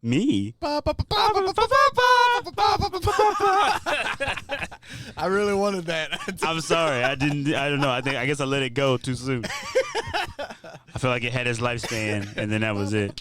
Me? I really wanted that. I'm sorry. I don't know. I guess I let it go too soon. I feel like it had its lifespan, and then that was it.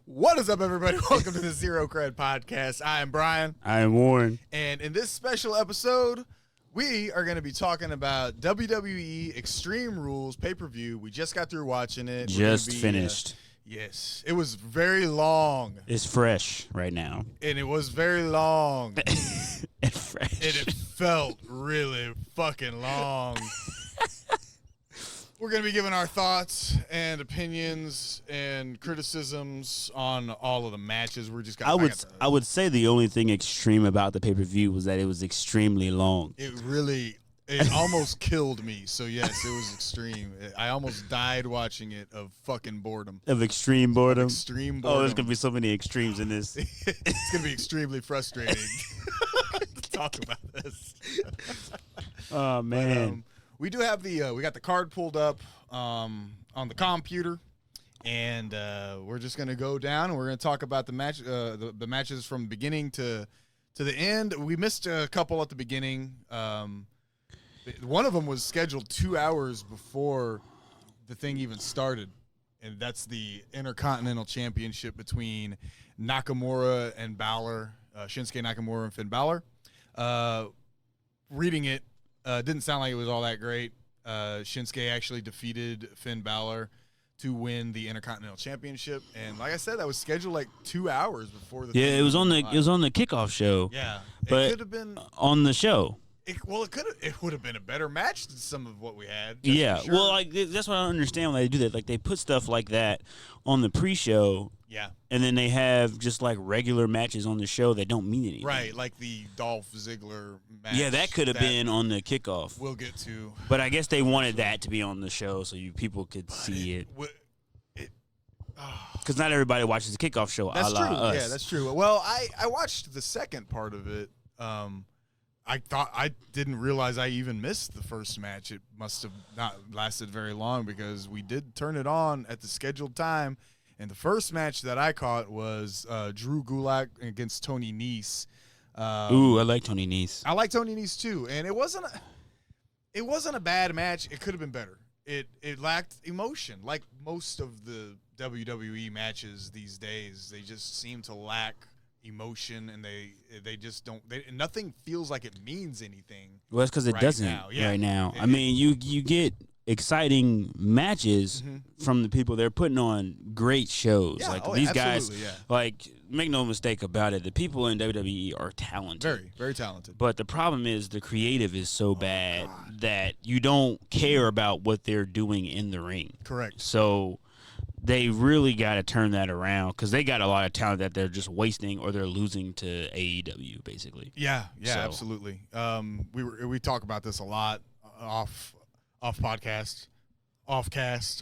What is up, everybody? Welcome to the Zero Cred Podcast. I am Brian. I am Warren. And in this special episode, we are going to be talking about WWE Extreme Rules pay-per-view. We just got through watching it. Just finished. Yes. It was very long. It's fresh right now. And it was very long. And fresh. And it felt really fucking long. We're going to be giving our thoughts and opinions and criticisms on all of the matches. We're just I would say the only thing extreme about the pay-per-view was that it was extremely long. It almost killed me. So yes, it was extreme. I almost died watching it of fucking boredom. Of extreme boredom? Extreme boredom. Oh, there's going to be so many extremes in this. It's going to be extremely frustrating to talk about this. Oh, man. We do have we got the card pulled up on the computer, and we're just going to go down and we're going to talk about the match, the matches from beginning to the end. We missed a couple at the beginning. One of them was scheduled 2 hours before the thing even started, and that's the Intercontinental Championship between Nakamura and Balor, Shinsuke Nakamura and Finn Balor. Reading it, didn't sound like it was all that great. Shinsuke actually defeated Finn Balor to win the Intercontinental Championship, and like I said, that was scheduled like 2 hours before the. Yeah, it was on the kickoff show. Yeah, but it could have been on the show. It would have been a better match than some of what we had. Yeah, sure. well, like that's what I don't understand when they do that. Like they put stuff like that on the pre-show. Yeah. And then they have just like regular matches on the show that don't mean anything. Right, like the Dolph Ziggler match. Yeah, that could have been on the kickoff. We'll get to. But I guess they wanted that to be on the show so people could see it. Because not everybody watches the kickoff show. That's true. Us. Yeah, that's true. Well, I watched the second part of it. I didn't realize I even missed the first match. It must have not lasted very long because we did turn it on at the scheduled time. And the first match that I caught was Drew Gulak against Tony Nese. Ooh, I like Tony Nese. I like Tony Nese too, and it wasn't a bad match. It could have been better. It lacked emotion, like most of the WWE matches these days. They just seem to lack emotion, and they just don't. Nothing feels like it means anything. Well, that's because it doesn't right now. I mean, you get exciting matches from the people. They're putting on great shows. Yeah, like these guys, yeah. like make no mistake about it, the people in WWE are talented. Very, very talented. But the problem is the creative is so bad that you don't care about what they're doing in the ring. Correct. So they really got to turn that around because they got a lot of talent that they're just wasting or they're losing to AEW, basically. Yeah, absolutely. We talk about this a lot off podcast, off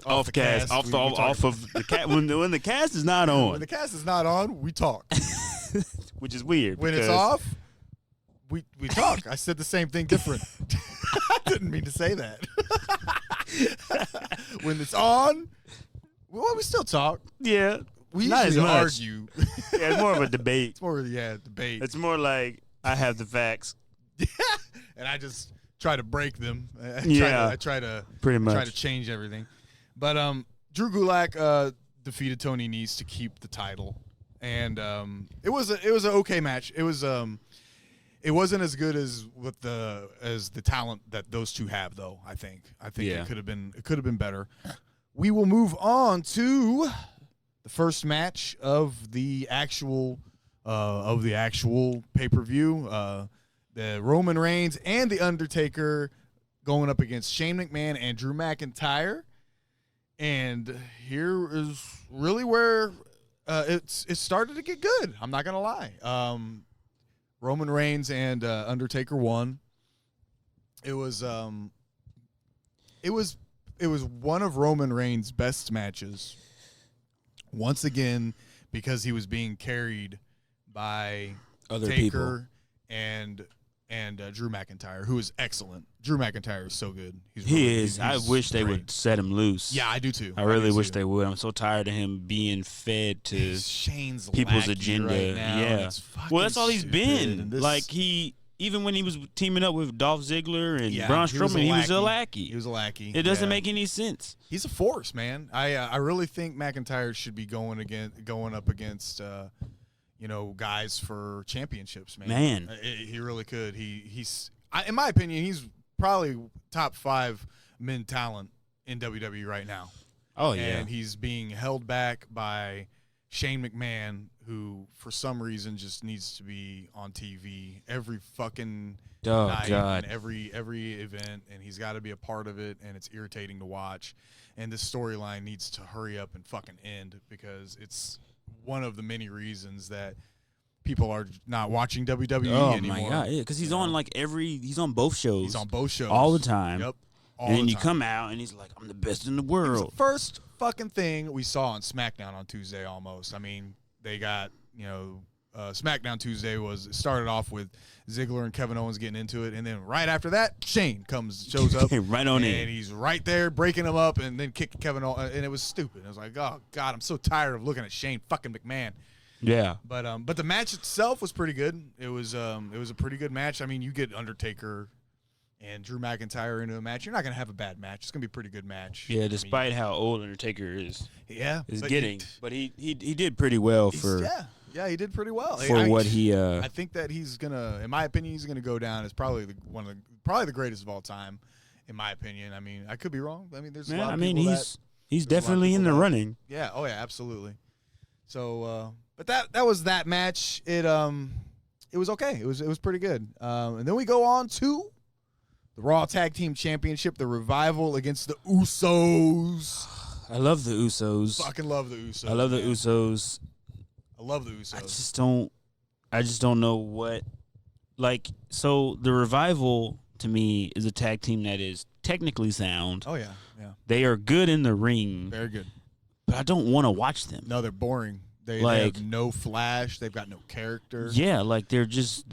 of the cat when the cast is not on. When the cast is not on, we talk, which is weird. When it's off, we talk. I said the same thing different. I didn't mean to say that. When it's on, well, we still talk. Yeah, we not usually as much. argue. Yeah, it's more of a debate. It's more, debate. It's more like I have the facts, and I just try to break them. I try to change everything. But Drew Gulak defeated Tony Nese to keep the title, and it was an okay match. It was it wasn't as good as the talent that those two have, though. I think it could have been better. We will move on to the first match of the actual pay-per-view. The Roman Reigns and The Undertaker going up against Shane McMahon and Drew McIntyre. And here is really where it started to get good. I'm not going to lie. Roman Reigns and Undertaker won. It was one of Roman Reigns' best matches. Once again, because he was being carried by other Taker people. and and Drew McIntyre, who is excellent. Drew McIntyre is so good. He is. I wish they would set him loose. Yeah, I do too. I really wish they would. I'm so tired of him being fed to Shane's people's agenda. Right now, yeah. Well, that's all he's been. Like even when he was teaming up with Dolph Ziggler and Braun Strowman, he was a lackey. He was a lackey. It doesn't make any sense. He's a force, man. I really think McIntyre should be going up against guys for championships, man. He really could. He's in my opinion, he's probably top 5 men talent in WWE right now. Oh yeah. And he's being held back by Shane McMahon, who for some reason just needs to be on TV every fucking night and every event, and he's got to be a part of it, and it's irritating to watch. And this storyline needs to hurry up and fucking end, because it's one of the many reasons that people are not watching WWE anymore. Oh my god, because he's on he's on both shows. He's on both shows all the time. Yep. And then you come out and he's like, I'm the best in the world. It was the first fucking thing we saw on SmackDown on Tuesday almost. I mean, they got, SmackDown Tuesday started off with Ziggler and Kevin Owens getting into it, and then right after that, Shane shows up. right on in. And he's right there breaking him up and then kicking Kevin Owens, and it was stupid. I was like, oh god, I'm so tired of looking at Shane fucking McMahon. Yeah. But the match itself was pretty good. It was a pretty good match. I mean, you get Undertaker and Drew McIntyre into a match, you're not going to have a bad match. It's going to be a pretty good match. Yeah, despite how old Undertaker is. Yeah. But he did pretty well for. Yeah, he did pretty well. For what he. I think that he's going to, in my opinion, he's going to go down as probably the greatest of all time, in my opinion. I mean, I could be wrong. I mean, there's a lot of people he's definitely in the running. Yeah. Oh yeah, absolutely. So, but that was that match. It was okay. It was pretty good. And then we go on to the Raw Tag Team Championship, the Revival against the Usos. I love the Usos. Fucking love the Usos. I love the Usos. I love the Usos. I just don't know what. So the Revival to me is a tag team that is technically sound. Oh yeah, yeah. They are good in the ring. Very good. But I don't want to watch them. No, they're boring. They have no flash. They've got no character. Yeah, they're just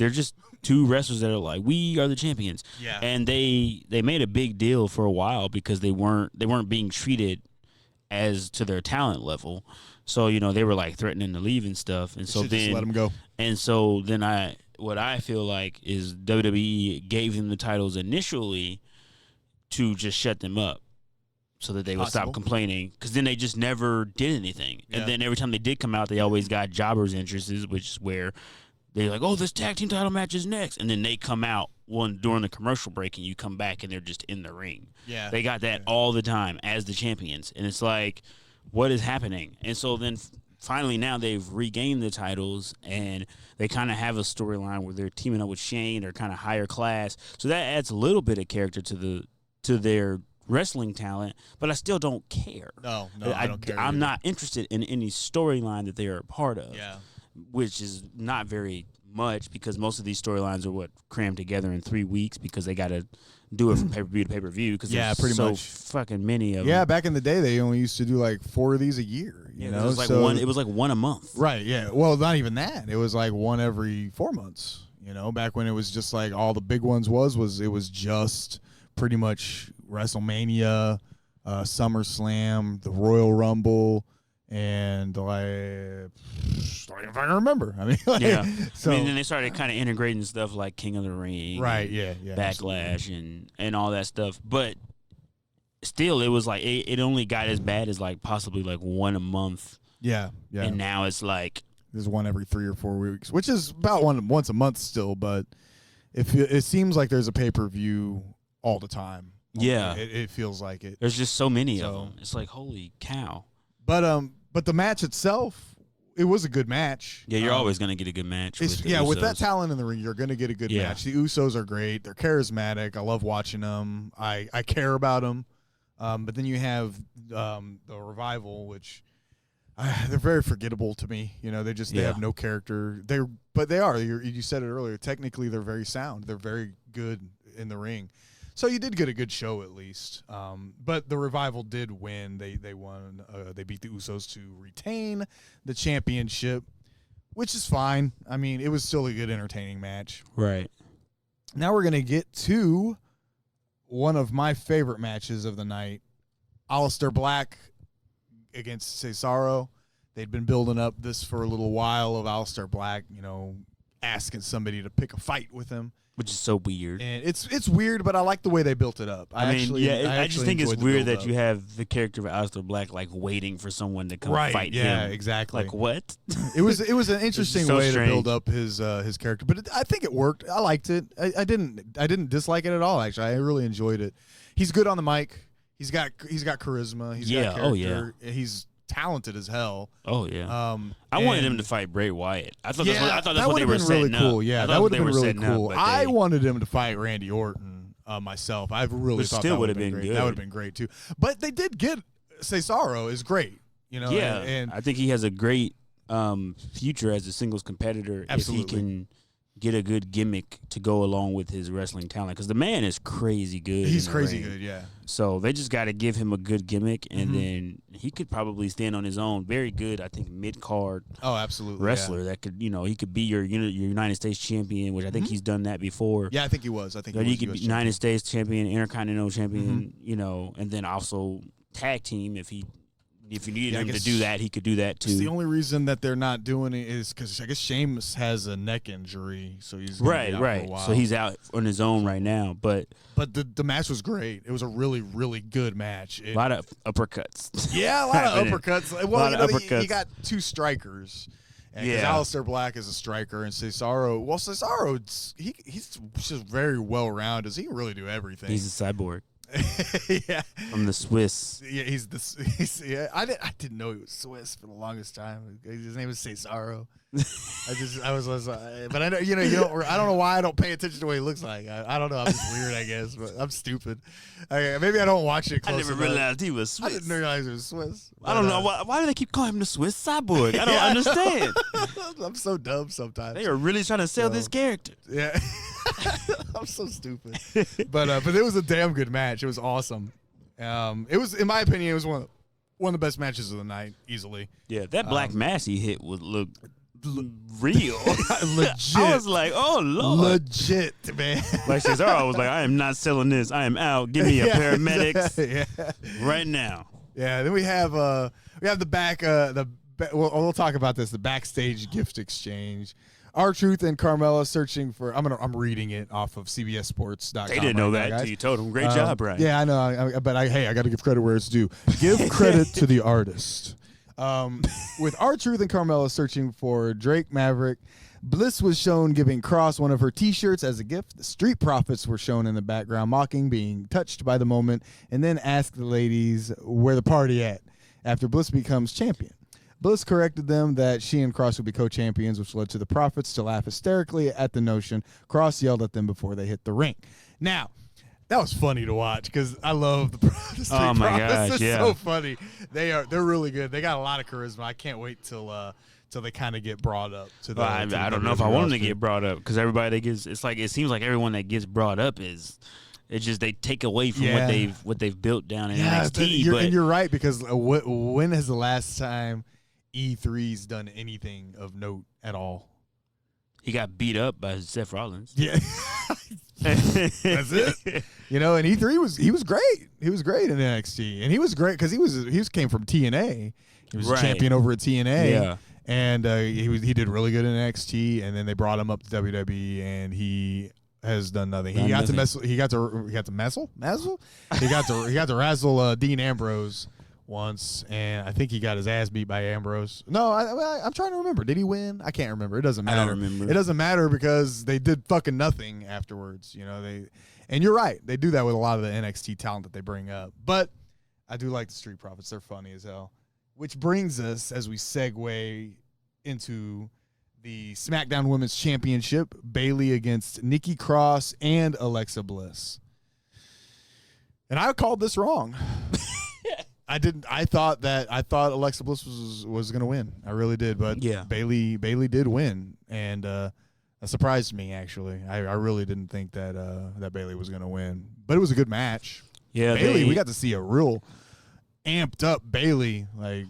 two wrestlers that are like, we are the champions. Yeah. And they made a big deal for a while because they weren't being treated as to their talent level. So, they were like threatening to leave and stuff. And so then just let them go. And so then what I feel like is WWE gave them the titles initially to just shut them up, so that they would stop complaining, because then they just never did anything. Yeah. And then every time they did come out, they always got jobbers' interests, which is where they're like, oh, this tag team title match is next. And then they come out during the commercial break, and you come back, and they're just in the ring. Yeah, they got that all the time as the champions. And it's like, what is happening? And so then finally now they've regained the titles, and they kind of have a storyline where they're teaming up with Shane. They're kind of higher class. So that adds a little bit of character to their wrestling talent, but I still don't care. No, I don't care. I'm not interested in any storyline that they are a part of. Yeah, which is not very much, because most of these storylines are crammed together in 3 weeks, because they got to do it from pay-per-view to pay-per-view, because there's so fucking many of them. Yeah, back in the day, they only used to do like 4 of these a year. You know, it was like one a month. Right. Yeah. Well, not even that. It was like one every 4 months. Back when it was just like all the big ones it was just pretty much WrestleMania, SummerSlam, the Royal Rumble, and if I can remember. I mean, yeah. So then they started kind of integrating stuff like King of the Ring, right? Yeah, Backlash, and all that stuff. But still, it was like it only got as bad as like possibly like one a month. Yeah. And now it's like there's one every 3 or 4 weeks, which is about once a month still. But it seems like there's a pay-per-view all the time. Yeah, it feels like it. There's just so many of them. It's like, holy cow. But the match itself, it was a good match. Yeah, you're always gonna get a good match. With that talent in the ring, you're gonna get a good match. The Usos are great. They're charismatic. I love watching them. I care about them. But then you have the Revival, which they're very forgettable to me. They have no character. But they are. You said it earlier. Technically, they're very sound. They're very good in the ring. So you did get a good show at least. But the Revival did win. They won. They beat the Usos to retain the championship, which is fine. I mean, it was still a good, entertaining match. Right. Now we're going to get to one of my favorite matches of the night. Aleister Black against Cesaro. They'd been building up this for a little while of Aleister Black, asking somebody to pick a fight with him. Which is so weird. And it's weird, but I like the way they built it up. I just think it's weird that you have the character of Aleister Black waiting for someone to come fight him. Yeah, exactly. What? It was an interesting way to build up his character, but I think it worked. I liked it. I didn't dislike it at all. Actually, I really enjoyed it. He's good on the mic. He's got charisma. He's got character. Oh yeah. He's talented as hell. Oh yeah. I wanted him to fight Bray Wyatt. I thought that's that what they were setting really cool. up. Yeah, that would have been really cool. I wanted him to fight Randy Orton myself. I really thought that would have been great. Good. That would have been great too. But they did get Cesaro is great. Yeah, and I think he has a great future as a singles competitor. Absolutely. If he can get a good gimmick to go along with his wrestling talent, because the man is crazy good. He's crazy good, yeah. So they just got to give him a good gimmick, and then he could probably stand on his own. Very good, I think, mid-card absolutely wrestler that could, he could be your United States champion, which I think he's done that before. Yeah, I think he was. I think he could be United States champion, Intercontinental champion, and then also tag team if you needed him to do that, he could do that too. The only reason that they're not doing it is because I guess Sheamus has a neck injury, so he's right. For a while. So he's out on his own right now. But the match was great. It was a really, really good match. A lot of uppercuts. Yeah, a lot of uppercuts. Well, uppercuts. You got two strikers. Because Aleister Black is a striker, and Cesaro. Well, Cesaro, he's just very well rounded. He can really do everything. He's a cyborg. Yeah, from the Swiss. Yeah, I didn't know he was Swiss for the longest time. His name is Cesaro. But I know I don't know why I don't pay attention to what he looks like. I don't know. I'm just weird, I guess. But I'm stupid. Maybe I don't watch it close enough. Realized he was Swiss. I didn't realize he was Swiss. I don't know why do they keep calling him the Swiss cyborg? I don't understand. I'm so dumb sometimes. They are really trying to sell this character. Yeah. I'm so stupid. But it was a damn good match. It was awesome. It was, in my opinion, it was one of the best matches of the night, easily. Yeah, that black mass he hit would look real. Legit. I was like, oh Lord. Legit, man. Like Cesaro was like, I am not selling this. I am out. Give me a paramedics right now. Yeah. Then we have the back we'll talk about this. The backstage gift exchange. R-Truth and Carmella searching for. I'm reading it off of CBSSports.com. They didn't know that until you told them. Great job, Brian. Yeah, I know. But I got to give credit where it's due. Give credit to the artist. With R-Truth and Carmella searching for Drake Maverick, Bliss was shown giving Cross one of her T-shirts as a gift. The Street Profits were shown in the background mocking, being touched by the moment, and then asked the ladies where the party at after Bliss becomes champion. Bliss corrected them that she and Cross would be co-champions, which led to the Profits to laugh hysterically at the notion. Cross yelled at them before they hit the ring. Now, that was funny to watch because I love the Street Profits. Oh my gosh, They're so funny. They're really good. They got a lot of charisma. I can't wait till they kind of get brought up to the. I don't know if I want them to get brought up because everybody that gets it seems like everyone that gets brought up is. It's just they take away from what they've built down in NXT. And you're right because when is the last time E3's done anything of note at all? He got beat up by Seth Rollins. Yeah. That's it. And E3 was great. He was great in NXT. And he was great because he came from TNA. He was a champion over at TNA. Yeah. And he did really good in NXT, and then they brought him up to WWE, and he has done nothing. He got to wrestle Dean Ambrose once, and I think he got his ass beat by Ambrose. No, I'm trying to remember. Did he win? I can't remember. It doesn't matter. I don't remember. It doesn't matter because they did fucking nothing afterwards. And you're right. They do that with a lot of the NXT talent that they bring up. But I do like the Street Profits. They're funny as hell. Which brings us, as we segue into the SmackDown Women's Championship, Bayley against Nikki Cross and Alexa Bliss. And I called this wrong. I didn't. I thought Alexa Bliss was going to win. I really did. But Bayley did win, and that surprised me. Actually, I really didn't think that Bayley was going to win. But it was a good match. Yeah, Bayley. We got to see a real amped up Bayley. Like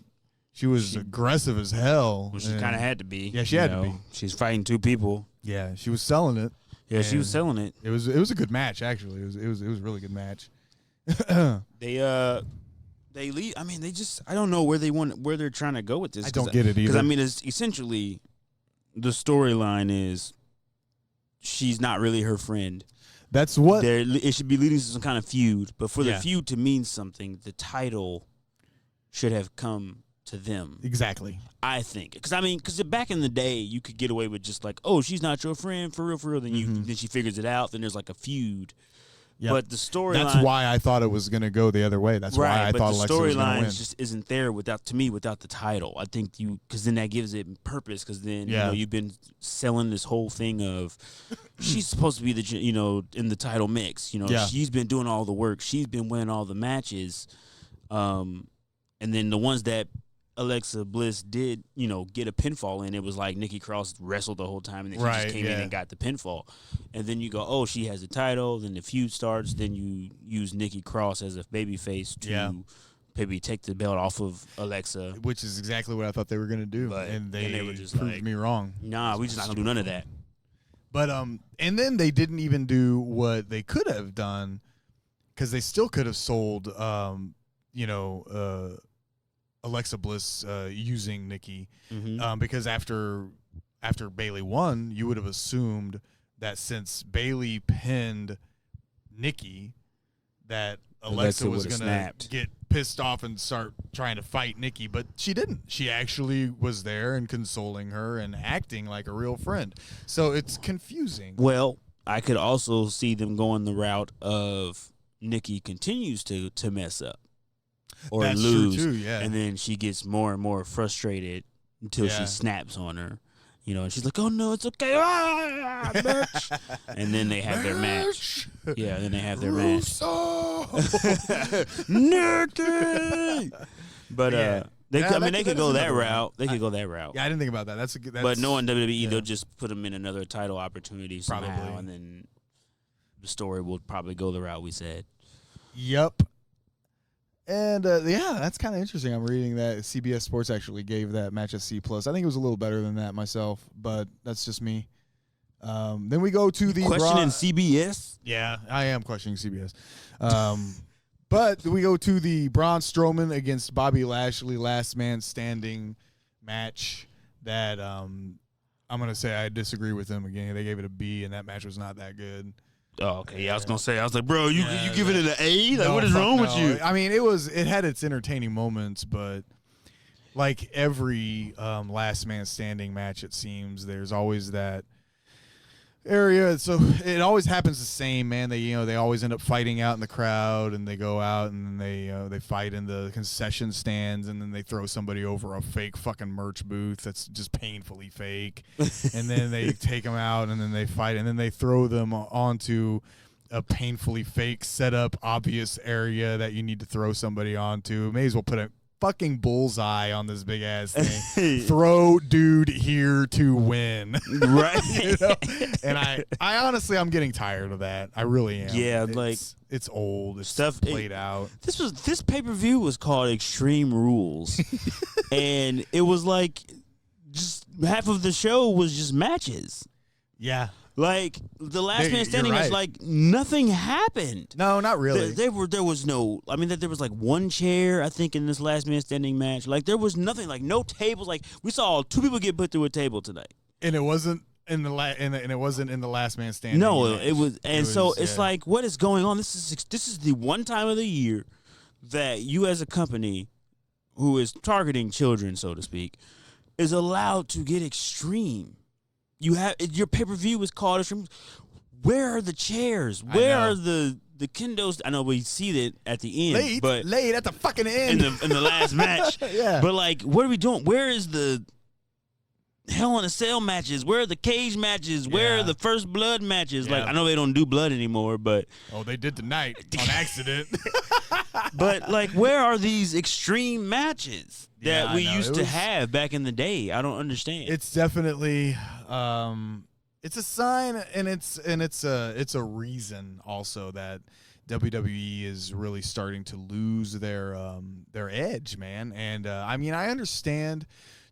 she was aggressive as hell. Well, she kind of had to be. Yeah, she had to be. She's fighting two people. Yeah, she was selling it. Yeah, she was selling it. It was a good match actually. It was a really good match. They leave. I mean, I don't know where they're trying to go with this. I don't get it either. Because I mean, it's essentially the storyline is she's not really her friend. That's what it should be leading to some kind of feud. But for the feud to mean something, the title should have come to them. Exactly. I think. Because back in the day, you could get away with just like, oh, she's not your friend, for real. Then she figures it out. Then there's like a feud. Yep. But the storyline. That's why I thought it was going to go the other way. That's why I thought Alexa was going to win. The storyline just isn't there without the title. I think because then that gives it purpose. Because then you've been selling this whole thing of she's supposed to be in the title mix. She's been doing all the work. She's been winning all the matches. And then the ones that Alexa Bliss did, get a pinfall in, it was like Nikki Cross wrestled the whole time, and then she just came in and got the pinfall. And then you go, oh, she has the title, then the feud starts, then you use Nikki Cross as a babyface to maybe take the belt off of Alexa. Which is exactly what I thought they were going to do, and they were just proved me wrong. Nah, we just not going to do none of that. But and then they didn't even do what they could have done, because they still could have sold, Alexa Bliss using Nikki, because after Bayley won, you would have assumed that since Bayley pinned Nikki, that Alexa was going to get pissed off and start trying to fight Nikki, but she didn't. She actually was there and consoling her and acting like a real friend. So it's confusing. Well, I could also see them going the route of Nikki continues to mess up. Or That's lose, true too, yeah. And then she gets more and more frustrated until she snaps on her, and she's like, "Oh no, it's okay, bitch!" And then they have their match. Yeah, then they have their match. Nikki. But they could go that route. They could go that route. Yeah, I didn't think about that. That's a good. But knowing WWE, they'll just put them in another title opportunity somehow, and then the story will probably go the route we said. Yep. And, that's kind of interesting. I'm reading that CBS Sports actually gave that match a C+. I think it was a little better than that myself, but that's just me. Then we go to the questioning CBS? Yeah, I am questioning CBS. But we go to the Braun Strowman against Bobby Lashley last man standing match that I'm going to say I disagree with them again. They gave it a B, and that match was not that good. Oh, okay. Yeah, I was gonna say. I was like, bro, you giving it an A? Like, what is wrong with you? I mean, it had its entertaining moments, but like every last man standing match, it seems there's always that area. So it always happens the same, man. They always end up fighting out in the crowd, and they go out and then they fight in the concession stands, and then they throw somebody over a fake fucking merch booth that's just painfully fake, and then they take them out, and then they fight, and then they throw them onto a painfully fake setup obvious area that you need to throw somebody onto. May as well put a fucking bullseye on this big ass thing. Throw dude here to win. Right. And I honestly, I'm getting tired of that. I really am. Yeah, it's old. It's stuff played out. This pay-per-view was called Extreme Rules. And it was like just half of the show was just matches. Yeah. Like the last man standing was like nothing happened. No, not really. There was no. I mean, there was like one chair, I think, in this last man standing match. Like there was nothing. Like no tables. Like we saw 2 people get put through a table tonight. And it wasn't in the and it wasn't in the last man standing. No, match. it was. And so it's like, what is going on? This is the one time of the year that you, as a company, who is targeting children, so to speak, is allowed to get extreme. You have your pay-per-view is called Extreme. Where are the chairs? Where are the kendos? I know we see it at the end, but laid at the fucking end in the last match. Yeah. But like, what are we doing? Where is the Hell in a Cell matches? Where are the cage matches? Where are the First Blood matches? Yeah. Like, I know they don't do blood anymore, but they did tonight on accident. But like, where are these extreme matches that we used to have back in the day? I don't understand. It's definitely it's a sign, and it's a reason also that WWE is really starting to lose their edge, man. And I mean, I understand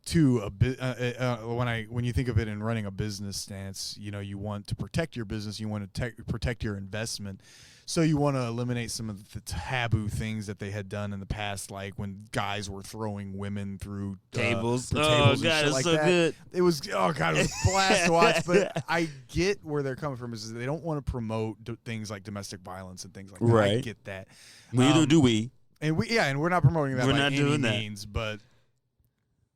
too, when you think of it in running a business stance, you want to protect your business, you want to protect your investment, so you want to eliminate some of the taboo things that they had done in the past, like when guys were throwing women through tables. tables God, and shit like so that. good. It was it was a blast to watch. But I get where they're coming from, is they don't want to promote things like domestic violence and things like that. Right. I get that. Neither do we. And we're not promoting that We're by not any doing means, but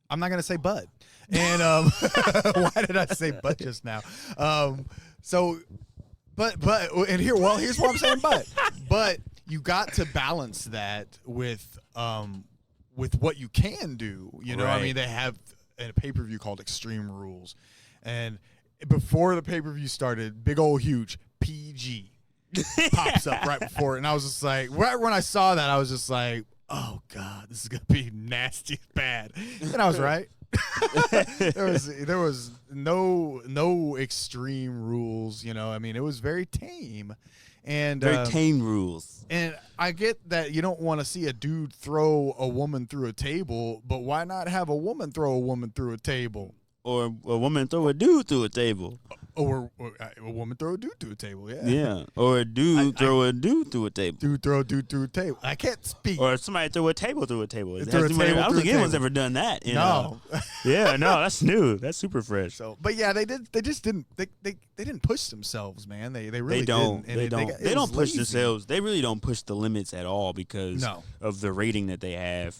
I'm not gonna say but. And why did I say but just now? And here's what I'm saying. But you got to balance that with what you can do. Right. I mean, they have a pay-per-view called Extreme Rules, and before the pay-per-view started, big old huge PG pops up right before it, and I was just like, right when I saw that, I was just like, oh God, this is gonna be nasty, bad, and I was right. there was no extreme rules, I mean, it was very tame, and very tame rules. And I get that you don't want to see a dude throw a woman through a table, but why not have a woman throw a woman through a table, or a woman throw a dude through a table? Or a woman throw a dude through a table, yeah. Yeah, or a dude throw a dude through a table. Dude throw a dude through a table. I can't speak. Or somebody throw a table through a table. I don't think anyone's ever done that. No. Yeah, no, that's new. That's super fresh. So, but yeah, they just didn't. They didn't push themselves, man. They really don't. didn't. They don't push themselves. They really don't push the limits at all because of the rating that they have.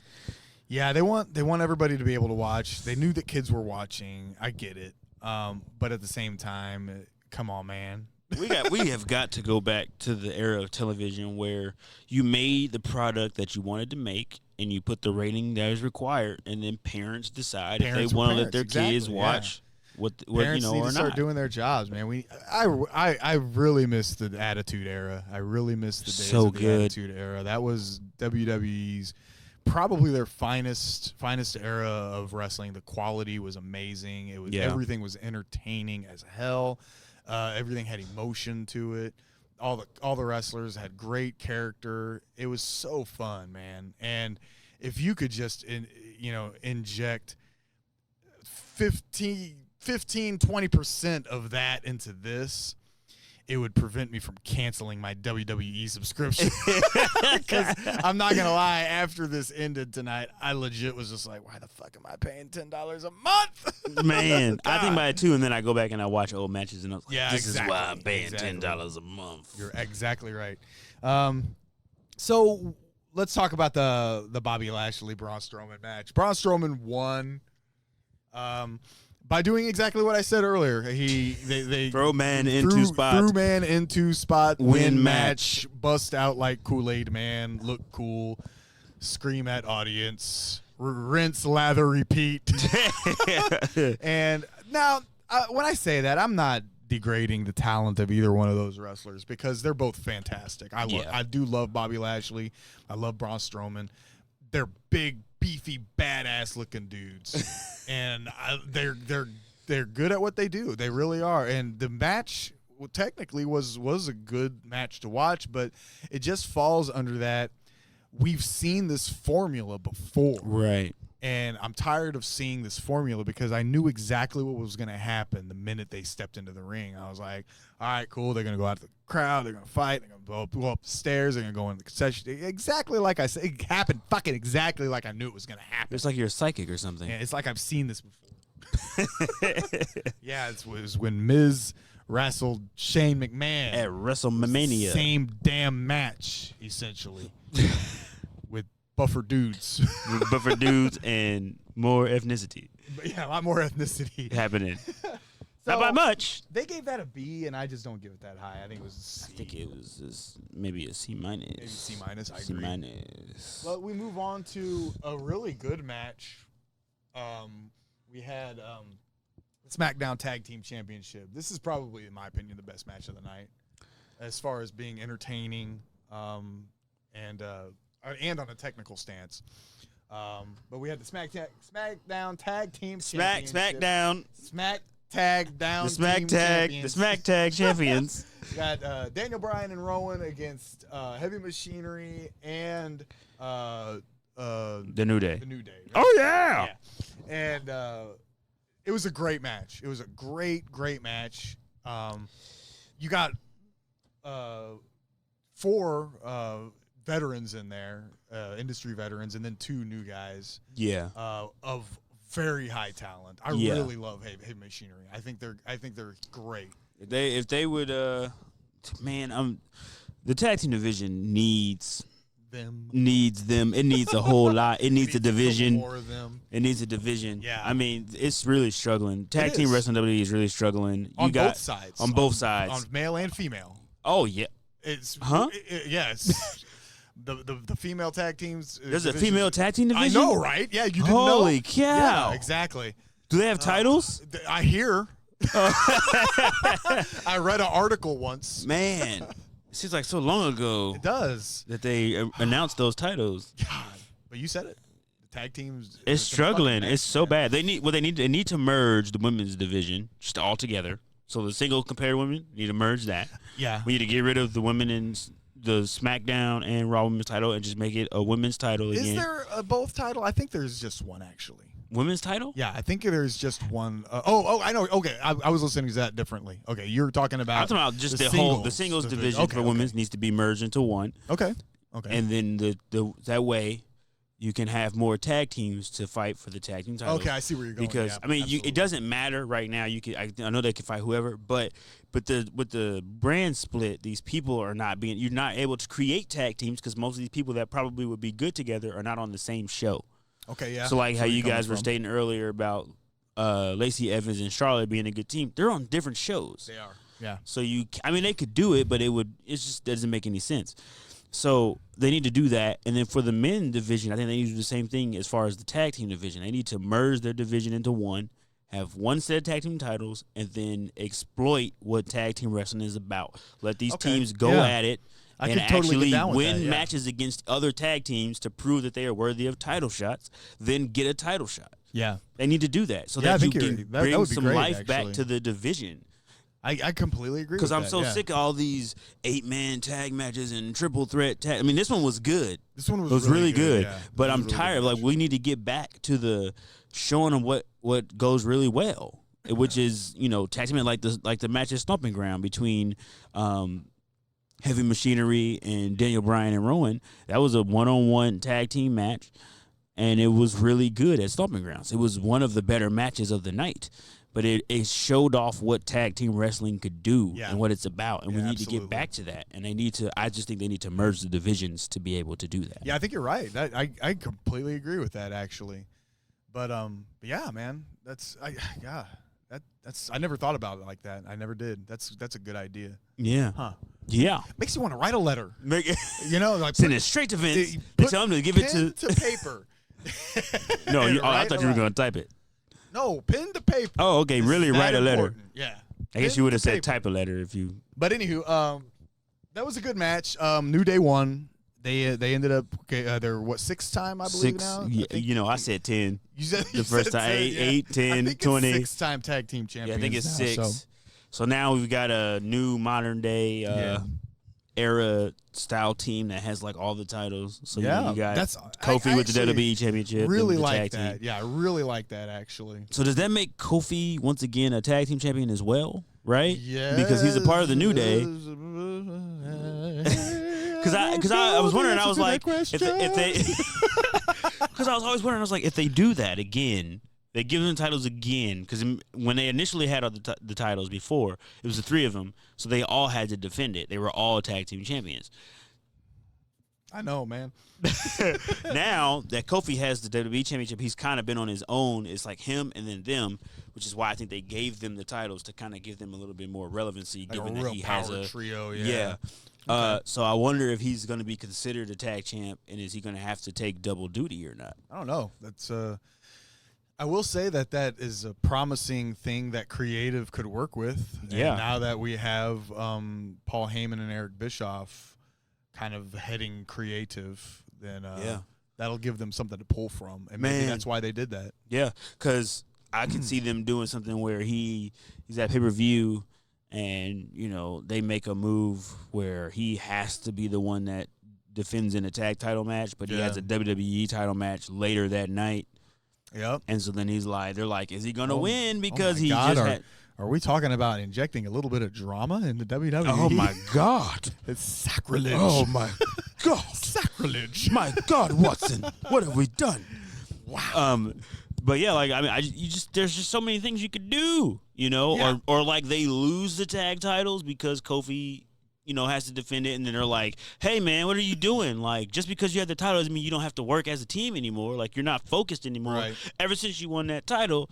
Yeah, they want everybody to be able to watch. They knew that kids were watching. I get it. But at the same time, come on, man. We have got to go back to the era of television where you made the product that you wanted to make and you put the rating that is required, and then parents decide if they want to let their kids watch what parents need or to start doing their jobs, man. I really miss the Attitude Era. I really miss the days of the Attitude Era. That was WWE's probably their finest era of wrestling. The quality was amazing. It was everything was entertaining as hell. Everything had emotion to it. All the wrestlers had great character. It was so fun, man. And if you could just inject 15-20% of that into this, it would prevent me from canceling my WWE subscription. Because I'm not going to lie, after this ended tonight, I legit was just like, why the fuck am I paying $10 a month? Man, I think about it too, and then I go back and I watch old matches, and I was like, this exactly, is why I'm paying $10 a month. You're exactly right. So let's talk about the Bobby Lashley-Braun Strowman match. Braun Strowman won. By doing exactly what I said earlier, they throw man into spot, win match, bust out like Kool-Aid Man, look cool, scream at audience, rinse, lather, repeat. And now, when I say that, I'm not degrading the talent of either one of those wrestlers because they're both fantastic. I do love Bobby Lashley. I love Braun Strowman. They're big, beefy, badass looking dudes, and they're good at what they do. They really are. And the match technically was a good match to watch, but it just falls under that. We've seen this formula before, right? And I'm tired of seeing this formula because I knew exactly what was going to happen the minute they stepped into the ring. I was like, all right, cool. They're going to go out to the crowd. They're going to fight. They're going to go up the stairs. They're going to go in the concession. Exactly like I said. It happened fucking exactly like I knew it was going to happen. It's like you're a psychic or something. Yeah, it's like I've seen this before. Yeah, it was when Miz wrestled Shane McMahon. At WrestleMania. Same damn match, essentially. With buffer dudes. With buffer dudes and more ethnicity. Yeah, a lot more ethnicity happening. Not by much. They gave that a B, and I just don't give it that high. I think it was a C. I think it was maybe a C minus. Maybe C minus. I agree. C minus. Well, we move on to a really good match. We had the SmackDown Tag Team Championship. This is probably, in my opinion, the best match of the night, as far as being entertaining, and on a technical stance. But we had the SmackDown Tag Team Championship. SmackDown. The Smack Tag champions. Got Daniel Bryan and Rowan against Heavy Machinery and The New Day. The New Day. Right? Oh yeah. And it was a great match. It was a great match. You got 4 veterans in there, industry veterans, and then 2 new guys. Yeah. Of very high talent. I really love Heavy Machinery. I think they're great. If they would, man, the tag team division needs them. It needs a whole lot. It needs a division. More of them. It needs a division. Yeah. I mean, it's really struggling. Tag team wrestling WWE is really struggling. On both sides. On both sides. On male and female. Oh yeah. It's yes. The female tag teams. There's a female tag team division? I know, right? Yeah, you didn't know. Holy cow. Yeah, exactly. Do they have titles? I hear. I read an article once. Man, it seems like so long ago. It does. That they announced those titles. God, but you said it. The tag teams. It's struggling. It's so bad. They need to merge the women's division just all together. So the single competitive women need to merge that. Yeah. We need to get rid of the women in the SmackDown and Raw women's title and just make it a women's title again. Is there a both title? I think there's just one actually. Women's title? Yeah, I think there's just one. I know. Okay, I was listening to that differently. Okay, you're talking about. I'm talking about just the singles division for women's needs to be merged into one. Okay. And then the that way you can have more tag teams to fight for the tag team titles. Okay, I see where you're going. Because I mean, it doesn't matter right now. I know they can fight whoever, but with the brand split, these people are you're not able to create tag teams because most of these people that probably would be good together are not on the same show. Okay, yeah. So like how you guys were stating earlier about Lacey Evans and Charlotte being a good team, they're on different shows. They are. Yeah. So they could do it, but it just doesn't make any sense. So they need to do that. And then for the men division, I think they need to do the same thing as far as the tag team division. They need to merge their division into one, have one set of tag team titles, and then exploit what tag team wrestling is about. Let these teams go at it and actually win matches against other tag teams to prove that they are worthy of title shots, then get a title shot. Yeah. They need to do that so that you can bring some life back to the division. I completely agree with that. Because I'm so sick of all these 8-man tag matches and triple threat tag. I mean, this one was good. This one was really good. Yeah. But I'm tired. Like, we need to get back to the showing them what goes really well, which is, tag team like the match at Stomping Ground between Heavy Machinery and Daniel Bryan and Rowan. That was a one-on-one tag team match, and it was really good at Stomping Grounds. It was one of the better matches of the night. But it showed off what tag team wrestling could do and what it's about, and we need to get back to that. And I just think they need to merge the divisions to be able to do that. Yeah, I think you're right. I completely agree with that actually. But yeah, man, I never thought about it like that. I never did. That's a good idea. Yeah. Huh. Yeah. Makes you want to write a letter. Like send it straight to Vince. Tell him to give it to paper. No, I thought you were going to type it. No, pen to paper. Oh, okay. Really write a letter. Yeah. I guess you would have said type a letter if you. But anywho, that was a good match. New Day won. They ended up they're 6th time I believe now. Yeah, I said 10. You said the first time 8, 10, I think 20. It's 6-time tag team champions. Yeah, I think it's now, 6. So now we've got a new modern day era style team that has like all the titles. So you got Kofi with the WWE Championship. Really like that. Team. Yeah, I really like that actually. So does that make Kofi once again a tag team champion as well? Right? Yeah. Because he's a part of the New Day. Because I was wondering, I was like, if they, because I was always wondering, I was like, if they do that again, they give them titles again, because when they initially had all the titles before, it was the 3 of them, so they all had to defend it. They were all tag team champions. I know, man. Now that Kofi has the WWE Championship, he's kind of been on his own. It's like him and then them, which is why I think they gave them the titles to kind of give them a little bit more relevancy, like given that he has a trio. Yeah. Okay. So I wonder if he's going to be considered a tag champ, and is he going to have to take double duty or not? I don't know. That's I will say that is a promising thing that creative could work with. Yeah. And now that we have Paul Heyman and Eric Bischoff kind of heading creative, then that'll give them something to pull from, and maybe that's why they did that. Yeah, because I can see them doing something where he's at pay-per-view, and they make a move where he has to be the one that defends in a tag title match, but he has a WWE title match later that night. Yep. And so then they're like, is he gonna win? Because Are we talking about injecting a little bit of drama in the WWE? Oh my God. It's sacrilege. Oh my God. Sacrilege. My God, Watson. What have we done? Wow. But yeah, like, I mean, there's just so many things you could do, you know, Yeah. or like they lose the tag titles because Kofi, you know, has to defend it, and then they're like, hey man, what are you doing? Like, just because you have the title doesn't mean you don't have to work as a team anymore. Like, you're not focused anymore. Right. Ever since you won that title,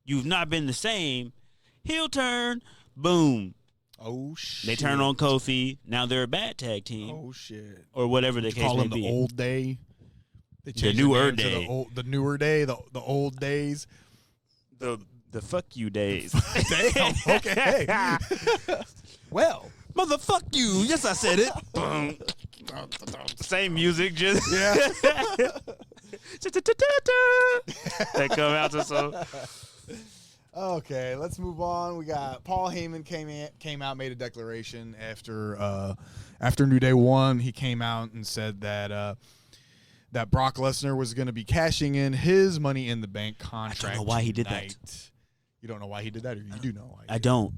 you've not been the same. Heel turn, boom. Oh shit. They turn on Kofi. Now they're a bad tag team. Oh shit. Or whatever the case call may them be. The old day. They The newer day. The newer day. The old days. The fuck you days. Damn. Okay. Hey. Well, motherfuck you. Yes, I said it. Same music, just yeah. They come out to some. Okay, let's move on. We got Paul Heyman came out, made a declaration after New Day won. He came out and said that that Brock Lesnar was going to be cashing in his Money in the Bank contract. I don't know why he did that. You don't know why he did that, or you do know why? I don't.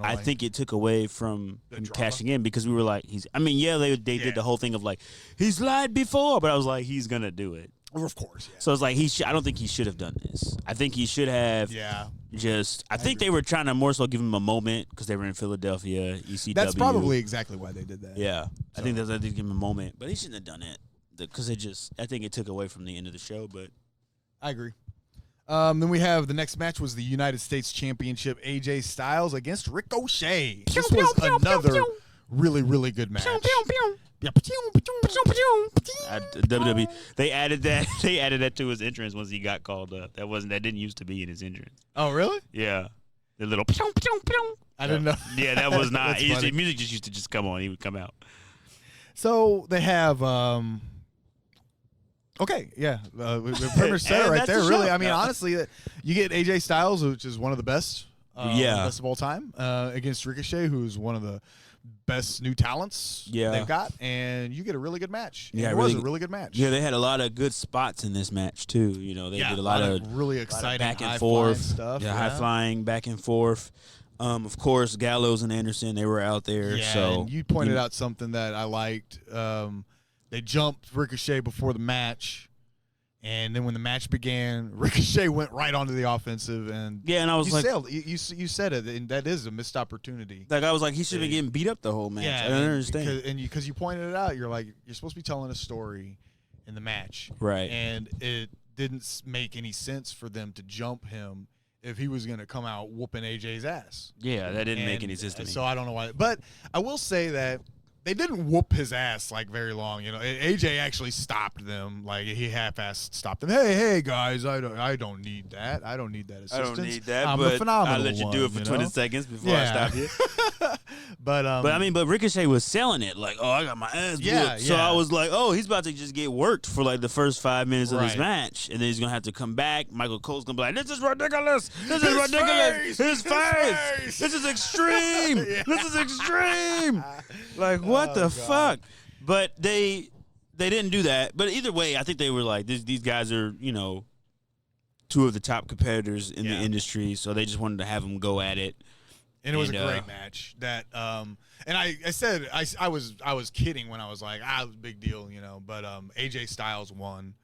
I think it took away from him cashing in because we were like, they did the whole thing of like, he's lied before, but I was like, he's gonna do it. Of course. Yeah. So it's like I don't think he should have done this. I think he should have. Yeah. I think they were trying to more so give him a moment because they were in Philadelphia, ECW. That's probably exactly why they did that. Yeah, so. I think they give him a moment, but he shouldn't have done it because I think it took away from the end of the show. But I agree. Then we have the next match was the United States Championship, AJ Styles against Ricochet. This was another really, really good match. WWE, they added that to his entrance once he got called up. That didn't used to be in his entrance. Oh, really? Yeah. The little I didn't know. Yeah, that was not. The music just used to just come on. He would come out. So they have okay, yeah. We pretty much said it right there, really. I mean, honestly, you get AJ Styles, which is one of the best, best of all time, against Ricochet, who's one of the best new talents they've got, and you get a really good match. Yeah, it was a really good match. Yeah, they had a lot of good spots in this match too. You know, they did a lot of really exciting back and forth stuff. Yeah, high flying back and forth. Of course, Gallows and Anderson, they were out there. Yeah, so and you pointed out something that I liked. They jumped Ricochet before the match. And then when the match began, Ricochet went right onto the offensive, and I was you said it, and that is a missed opportunity. Like I was like, he should have been getting beat up the whole match. Yeah, I don't understand. Because you pointed it out, you're like, you're supposed to be telling a story in the match, right? And it didn't make any sense for them to jump him if he was going to come out whooping AJ's ass. Yeah, that didn't make any sense to me. So I don't know why, but I will say that they didn't whoop his ass like very long. You know, AJ actually stopped them. Like he half-assed stopped them. Hey guys, I don't need that. I don't need that assistance. I don't need that. I'm but a phenomenal I'll let you do it for 20 seconds before I stop you. But Ricochet was selling it like, oh, I got my ass whooped. So I was like, oh, he's about to just get worked for like the first 5 minutes of this match, and then he's gonna have to come back. Michael Cole's gonna be like, this is ridiculous. This is ridiculous. His face. This is extreme. This is extreme. Like, what the fuck? But they didn't do that. But either way, I think they were like, these guys are, you know, two of the top competitors in the industry, so they just wanted to have them go at it. And it was a great match. That and I said I was kidding when I was like, it was a big deal, you know. But AJ Styles won,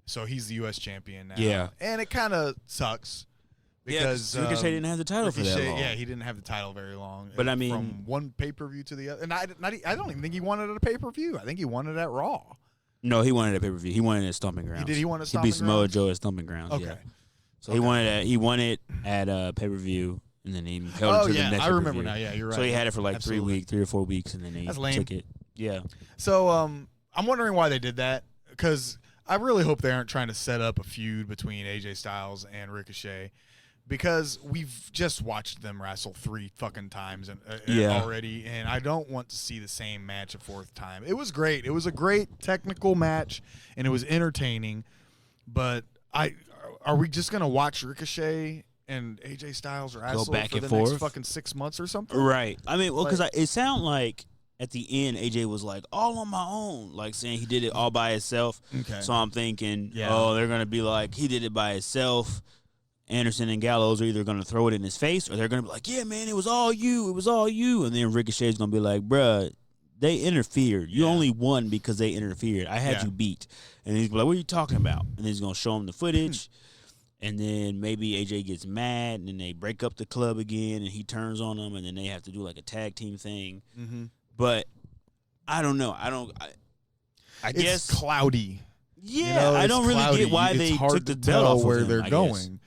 so he's the U.S. champion now. Yeah, and it kind of sucks. Because Ricochet didn't have the title for that long. Yeah, he didn't have the title very long. But I mean, from one pay-per-view to the other, and I don't even think he won it at a pay-per-view. I think he won it at Raw. No, he won it at pay-per-view. He won it at Stomping Grounds. He won it at Stomping Grounds? He beat Samoa Joe at Stomping Grounds. Okay. Yeah. So he won it at pay-per-view, and then he held it to the next pay-per-view. I remember now. Yeah, you're right. So he had it for like 3 or 4 weeks, and then he took it. Yeah. So I'm wondering why they did that, because I really hope they aren't trying to set up a feud between AJ Styles and Ricochet. Because we've just watched them wrestle 3 fucking times already, and I don't want to see the same match a 4th time. It was great. It was a great technical match, and it was entertaining. But are we just gonna watch Ricochet and AJ Styles wrestle back for and the forth next fucking 6 months or something? Right. I mean, well, because it sounded like at the end, AJ was like, all on my own, like saying he did it all by himself. Okay. So I'm thinking, they're going to be like, he did it by himself. Anderson and Gallows are either going to throw it in his face or they're going to be like, yeah, man, it was all you. It was all you. And then Ricochet's going to be like, bruh, they interfered. You only won because they interfered. I had you beat. And he's like, what are you talking about? And then he's going to show him the footage. And then maybe AJ gets mad, and then they break up the club again, and he turns on them, and then they have to do like a tag team thing. Mm-hmm. But I don't know. I guess it's cloudy. Yeah, I don't really get why they took the belt off where of him, they're going,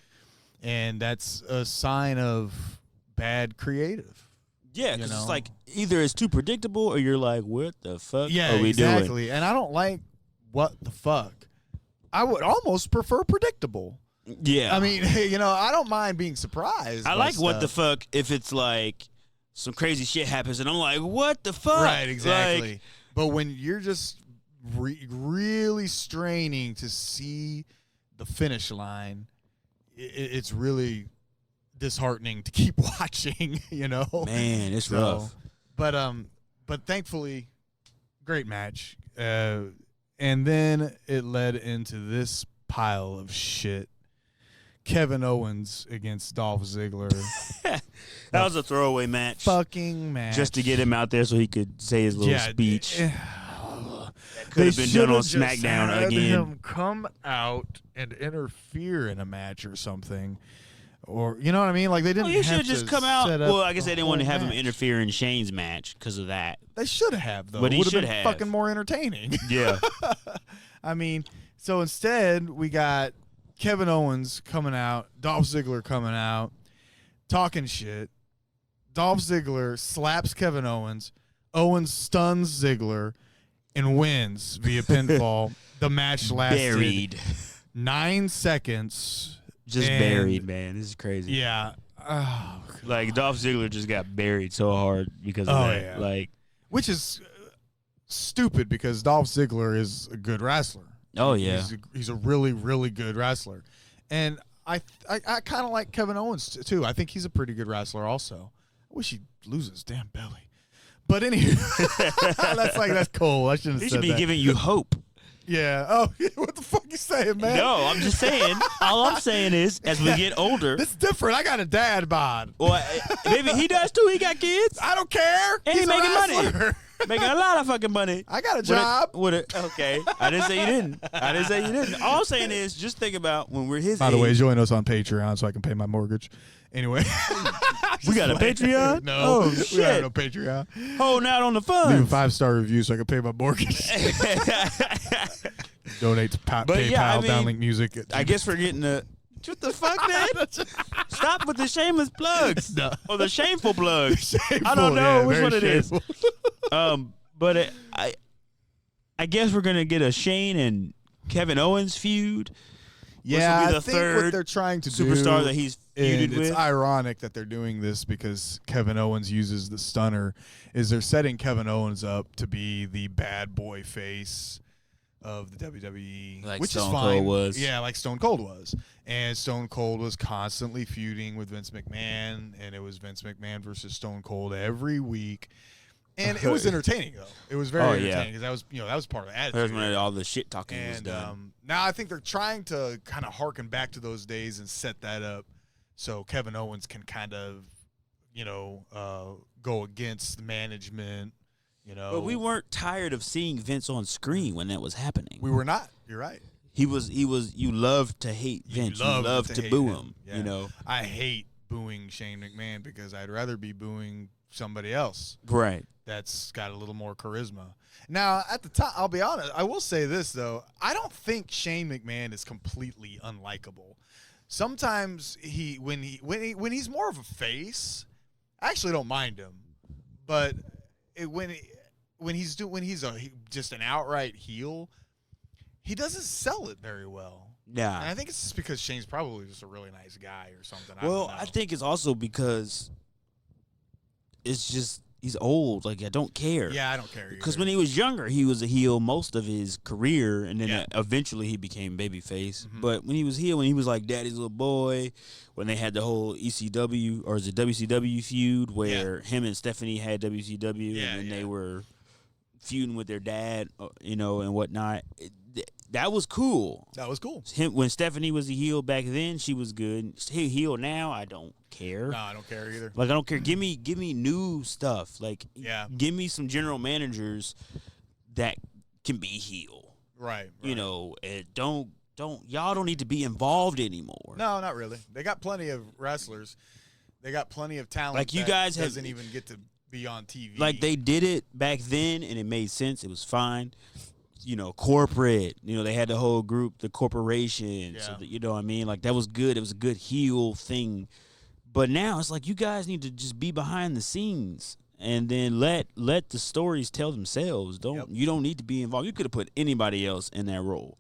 and that's a sign of bad creative. Yeah, because it's like either it's too predictable, or you're like, what the fuck are we doing? Exactly. And I don't like what the fuck. I would almost prefer predictable. Yeah. I mean, I don't mind being surprised. I like what the fuck if it's like some crazy shit happens and I'm like, what the fuck? Right, exactly. Like, but when you're just really straining to see the finish line, it's really disheartening to keep watching, Man, it's rough. But thankfully, great match. And then it led into this pile of shit. Kevin Owens against Dolph Ziggler. That was a throwaway match. Fucking match. Just to get him out there so he could say his little speech. That could have been done on SmackDown again. Him come out and interfere in a match or something. Or, you know what I mean? Like, they didn't he should have just come out. Well, I guess they didn't want to have him interfere in Shane's match because of that. They should have, though. But he should have. Fucking more entertaining. Yeah. I mean, so instead, we got Kevin Owens coming out, Dolph Ziggler coming out, talking shit. Dolph Ziggler slaps Kevin Owens. Owens stuns Ziggler and wins via pinfall. The match lasted 9 seconds. Just buried, man. This is crazy. Yeah. Oh, like, Dolph Ziggler just got buried so hard because of that. Yeah. Like, which is stupid because Dolph Ziggler is a good wrestler. Oh, yeah. He's a really, really good wrestler. And I kind of like Kevin Owens, too. I think he's a pretty good wrestler also. I wish he'd lose his damn belly. But anyway, that's cool. I shouldn't have said that. He should be giving you hope. Yeah. Oh, what the fuck you saying, man? No, I'm just saying. All I'm saying is, as we get older. It's different. I got a dad bod. Well, maybe he does too. He got kids. I don't care. And he's making money. Making a lot of fucking money. I got a job. Okay. I didn't say you didn't. All I'm saying is, just think about when we're his age. By the way, join us on Patreon so I can pay my mortgage. Anyway. We got a Patreon? No. Oh, shit. We got no Patreon. Holding out on the funds. Leave a 5-star review so I can pay my mortgage. Donate to PayPal, Downlink Music. I guess we're getting a... What the fuck, man? Stop with the shameless plugs. No. Or the shameful plugs. Shameful, I don't know which one shameful. it is. But I guess we're going to get a Shane and Kevin Owens feud. Yeah, be the I think third what they're trying to superstar do, that he's feuded with. It's ironic that they're doing this because Kevin Owens uses the stunner. Is they're setting Kevin Owens up to be the bad boy face of the WWE, like which Stone is fine. Cold was. Yeah, like Stone Cold was. And Stone Cold was constantly feuding with Vince McMahon, and it was Vince McMahon versus Stone Cold every week. And it was entertaining, though. It was very entertaining because that was part of the attitude. That was when all the shit talking was done. Now I think they're trying to kind of harken back to those days and set that up so Kevin Owens can kind of, go against the management. But we weren't tired of seeing Vince on screen when that was happening. We were not. You're right. He was. You loved to hate Vince. You loved to boo him. Yeah. I hate booing Shane McMahon because I'd rather be booing somebody else. Right. That's got a little more charisma. Now, at the time, I'll be honest. I will say this though: I don't think Shane McMahon is completely unlikable. Sometimes when he's more of a face, I actually don't mind him. But when he's just an outright heel, he doesn't sell it very well. Yeah, and I think it's just because Shane's probably just a really nice guy or something. Well, I think it's also because it's just he's old. Like, I don't care. Yeah, I don't care. Because when he was younger, he was a heel most of his career, and then eventually he became babyface. Mm-hmm. But when he was heel, when he was like Daddy's little boy, when they had the whole ECW or is it WCW feud where him and Stephanie had WCW, and then they were feuding with their dad, and whatnot. That was cool. That was cool. When Stephanie was a heel back then, she was good. Heel now, I don't care. No, I don't care either. Like, I don't care. Give me new stuff. Like, give me some general managers that can be heel. Right. And y'all don't need to be involved anymore. No, not really. They got plenty of wrestlers. They got plenty of talent. Like, you guys doesn't even get to be on TV. Like, they did it back then, and it made sense. It was fine. Corporate. They had the whole group, the corporation. Yeah. So that, what I mean? Like, that was good. It was a good heel thing. But now it's like you guys need to just be behind the scenes and then let the stories tell themselves. You don't need to be involved. You could have put anybody else in that role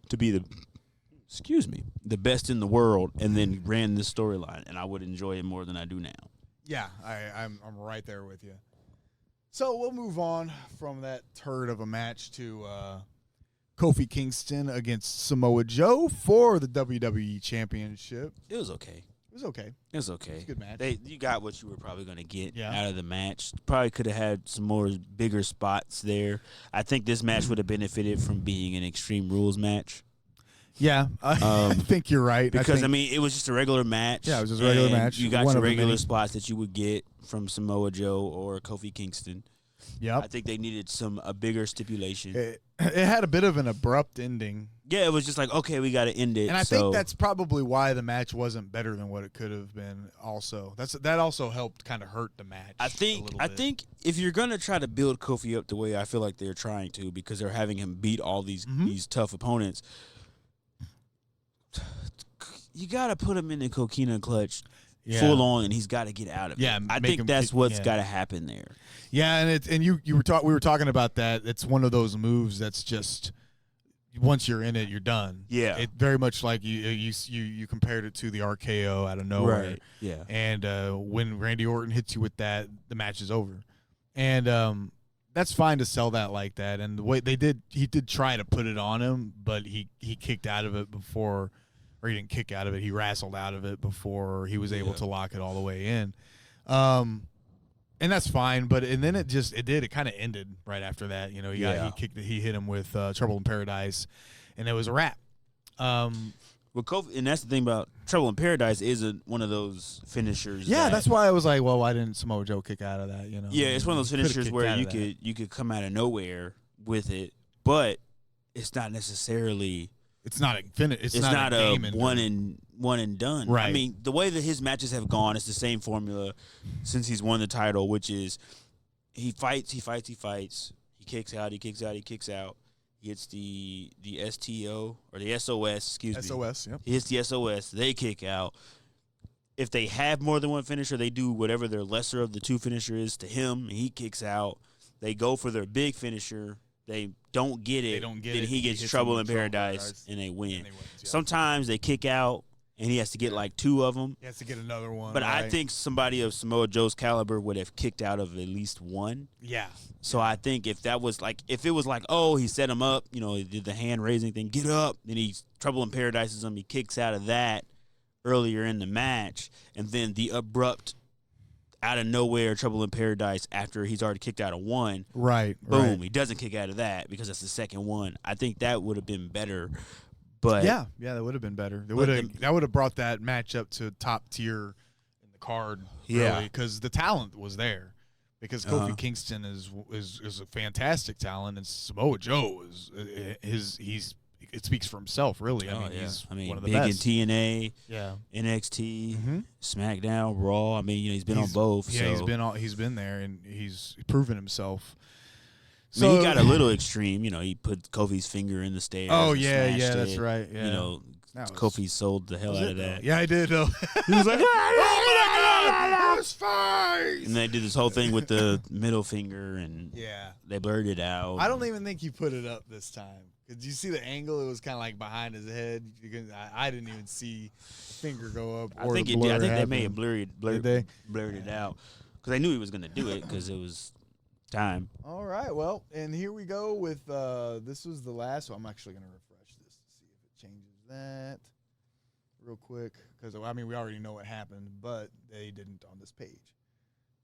to be the best in the world, and then ran this storyline, and I would enjoy it more than I do now. Yeah, I'm right there with you. So we'll move on from that turd of a match to Kofi Kingston against Samoa Joe for the WWE Championship. It was okay. It was okay. It was okay. It was a good match. You got what you were probably going to get out of the match. Probably could have had some more bigger spots there. I think this match would have benefited from being an Extreme Rules match. Yeah, I think you're right. Because, it was just a regular match. Yeah, it was just a regular match. You got your regular spots that you would get from Samoa Joe or Kofi Kingston. Yep. I think they needed a bigger stipulation. It had a bit of an abrupt ending. Yeah, it was just like, okay, we got to end it. And I think that's probably why the match wasn't better than what it could have been also. That also helped kind of hurt the match I think if you're going to try to build Kofi up the way I feel like they're trying to, because they're having him beat all these tough opponents, you got to put him in the coquina clutch full on, and he's got to get out of it. I think that's what's got to happen there. Yeah, and we were talking about that. It's one of those moves that's just once you're in it, you're done. Yeah, it very much like you compared it to the RKO out of nowhere. Right. Yeah, and when Randy Orton hits you with that, the match is over, and that's fine to sell that like that. And the way he did try to put it on him, but he kicked out of it before. Or he didn't kick out of it. He wrestled out of it before he was able to lock it all the way in. And that's fine. And then it kind of ended right after that. He hit him with Trouble in Paradise, and it was a wrap. Kofi, and that's the thing about Trouble in Paradise isn't one of those finishers. Yeah, that's why I was like, well, why didn't Samoa Joe kick out of that? Yeah, it's one of those finishers where you could come out of nowhere with it, but it's not necessarily. It's not a finish. It's not a one and done. Right. I mean, the way that his matches have gone, it's the same formula since he's won the title, which is he fights. He kicks out. He hits the STO or the SOS. Excuse me. SOS. Yep. He hits the SOS. They kick out. If they have more than one finisher, they do whatever their lesser of the two finisher is to him. And he kicks out. They go for their big finisher. They don't get it. Then he gets Trouble in Paradise, and they win. Sometimes they kick out, and he has to get like two of them. He has to get another one. But I think somebody of Samoa Joe's caliber would have kicked out of at least one. Yeah. So I think if it was like, oh, he set him up, he did the hand raising thing, get up, then he Trouble in Paradises him, he kicks out of that earlier in the match, and then the abrupt out of nowhere Trouble in Paradise after he's already kicked out of one. Right. Boom. He doesn't kick out of that because that's the second one. I think that would have been better. But yeah, that would have been better. That would have brought that match up to top tier in the card. Really, because the talent was there. Because Kofi Kingston is a fantastic talent, and Samoa Joe it speaks for himself, really. He's one of the best. Big in TNA, NXT, SmackDown, Raw. He's been on both. Yeah, so. He's been there, and he's proven himself. So he got a little extreme. He put Kofi's finger in the stairs. Oh yeah, that's right. Yeah. Kofi sold the hell out of that. Yeah, I did. Though. He was like, "Oh my God, his face!" And they did this whole thing with the middle finger, and they blurred it out. I don't even think he put it up this time. Did you see the angle? It was kind of like behind his head. I didn't even see the finger go up. I think it did. I think they may have blurred it out. because I knew he was going to do it because it was time. All right, well, and here we go with this was the last one. I'm actually going to refresh this to see if it changes that real quick because, I mean, we already know what happened, but they didn't on this page.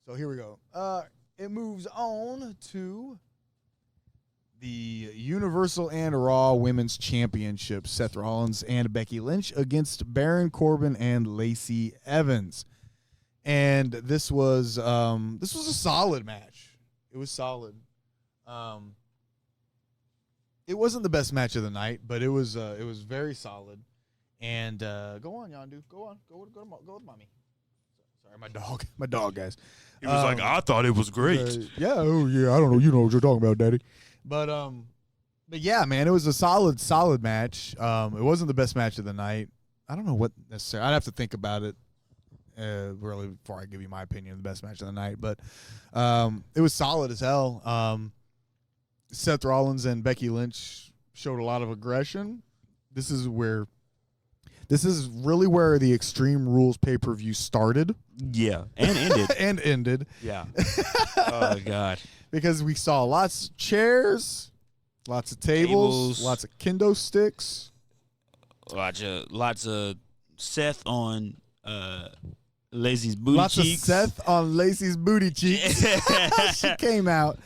So here we go. It moves on to the Universal and Raw Women's Championship. Seth Rollins and Becky Lynch against Baron Corbin and Lacey Evans. And this was a solid match. It was solid. It wasn't the best match of the night, but it was very solid. And go on, Yondu. Go on. Go with mommy. Sorry, my dog, guys. He was like, I thought it was great. Yeah, I don't know. You know what you're talking about, Daddy. But yeah, man, it was a solid match. It wasn't the best match of the night. I don't know what necessarily. I'd have to think about it really before I give you my opinion of the best match of the night. But it was solid as hell. Seth Rollins and Becky Lynch showed a lot of aggression. This is really where the Extreme Rules pay-per-view started. Yeah, and ended. Yeah. Oh, God. Because we saw lots of chairs, lots of tables, lots of kendo sticks. Lots of Seth on Lacey's booty cheeks. Lots of Seth on Lacey's booty cheeks. She came out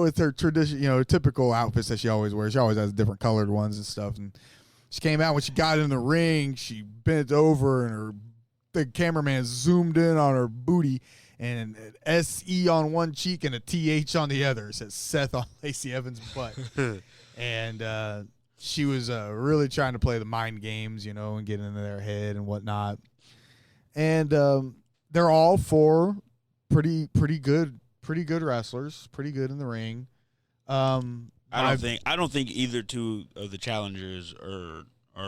with her typical outfits that she always wears. She always has different colored ones and stuff. And she came out when she got in the ring. She bent over and the cameraman zoomed in on her booty. And an S-E on one cheek and a T-H on the other. It says Seth on Lacey Evans' butt. And she was really trying to play the mind games, and get into their head and whatnot. And they're all four pretty good wrestlers, pretty good in the ring. I don't think either two of the challengers are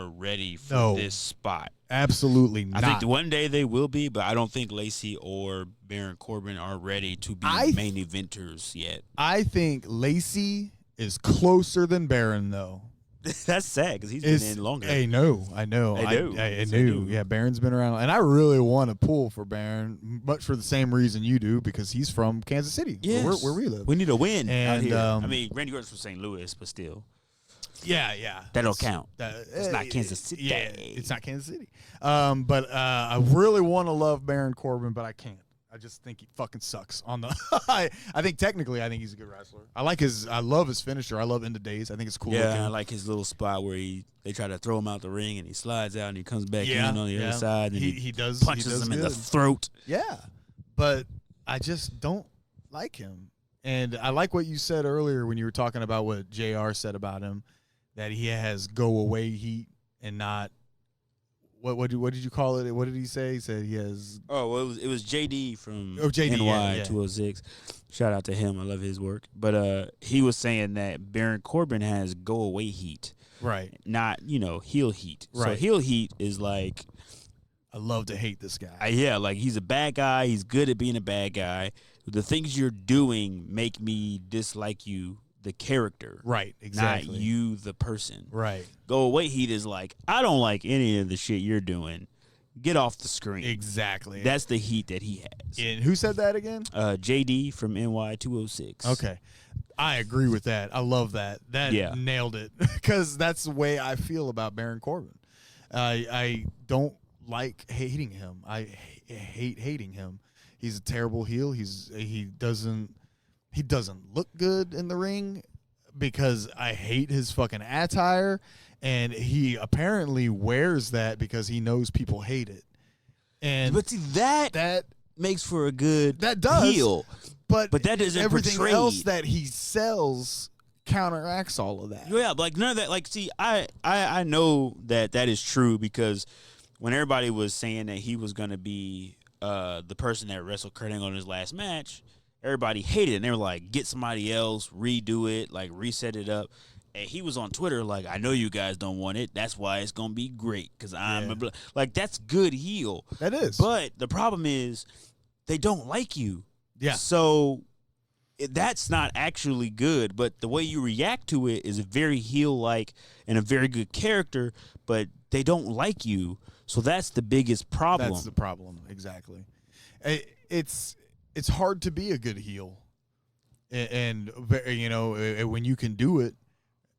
ready for this spot. Absolutely not. I think one day they will be, but I don't think Lacey or Baron Corbin are ready to be main eventers yet. I think Lacey is closer than Baron, though. That's sad because he's been in longer. I know. I knew. Yeah, Baron's been around. And I really want to pull for Baron, much for the same reason you do, because he's from Kansas City, where we live. We need a win out here. I mean, Randy Orton's from St. Louis, but still. Yeah. That don't count. It's not Kansas City. Yeah, it's not Kansas City. But I really want to love Baron Corbin, but I can't. I just think he fucking sucks on the. I think technically, he's a good wrestler. I love his finisher. I love End of Days. I think it's cool. Yeah, looking. I like his little spot where they try to throw him out the ring and he slides out and he comes back in on the other side and he punches him in the throat. Yeah, but I just don't like him. And I like what you said earlier when you were talking about what JR said about him, that he has go away heat and not. What did you call it? What did he say? He said he has. Oh, well, it was JD from JD, NY 206. Shout out to him. I love his work. But he was saying that Baron Corbin has go away heat, right? Not heel heat. Right. So heel heat is like, I love to hate this guy. Yeah, like he's a bad guy. He's good at being a bad guy. The things you're doing make me dislike you. The character. Right, exactly. Not you, the person. Right. Go away heat is like, I don't like any of the shit you're doing. Get off the screen. Exactly. That's the heat that he has. And who said that again? JD from NY 206. Okay. I agree with that. I love that. That nailed it. Because that's the way I feel about Baron Corbin. I don't like hating him. I hate hating him. He's a terrible heel. He doesn't look good in the ring because I hate his fucking attire, and he apparently wears that because he knows people hate it. But see, that makes for a good heel. But that doesn't everything portray else that he sells counteracts all of that. Yeah, like none of that. Like, see, I know that is true because when everybody was saying that he was going to be the person that wrestled Kurt Angle in his last match, everybody hated it, and they were like, get somebody else, redo it, like reset it up. And he was on Twitter like, I know you guys don't want it. That's why it's going to be great because I'm like, that's good heel. That is. But the problem is they don't like you. Yeah. So that's not actually good. But the way you react to it is very heel-like and a very good character, but they don't like you. So that's the biggest problem. That's the problem, exactly. it's hard to be a good heel, and you know, when you can do it,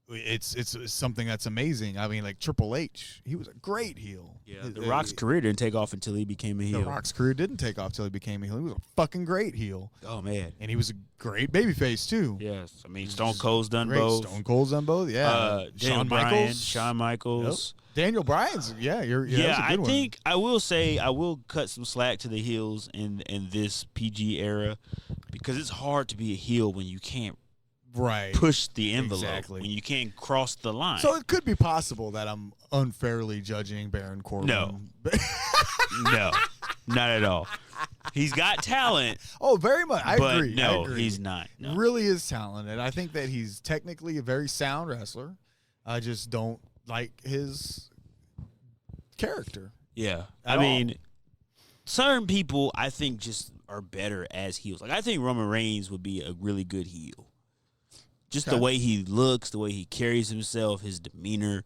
it's something that's amazing. I mean, like Triple H, he was a great heel. Yeah, The Rock's career didn't take off until he became a heel. The Rock's career didn't take off until he became a heel. He was a fucking great heel. Oh man, and he was a great babyface too. Yes, I mean Stone Cold's done both. Stone Cold's done both. Yeah, Shawn Michaels. Yep. Daniel Bryan's. Yeah, I think I will say I will cut some slack to the heels in this PG era because it's hard to be a heel when you can't push the envelope, when you can't cross the line. So it could be possible that I'm unfairly judging Baron Corbin. No, no, not at all. He's got talent. Oh, very much. I agree. No, he's not. No. Really is talented. I think that he's technically a very sound wrestler. I just don't like his character. Yeah. I mean, certain people I think just are better as heels. Like I think Roman Reigns would be a really good heel. Just the way he looks, the way he carries himself, his demeanor,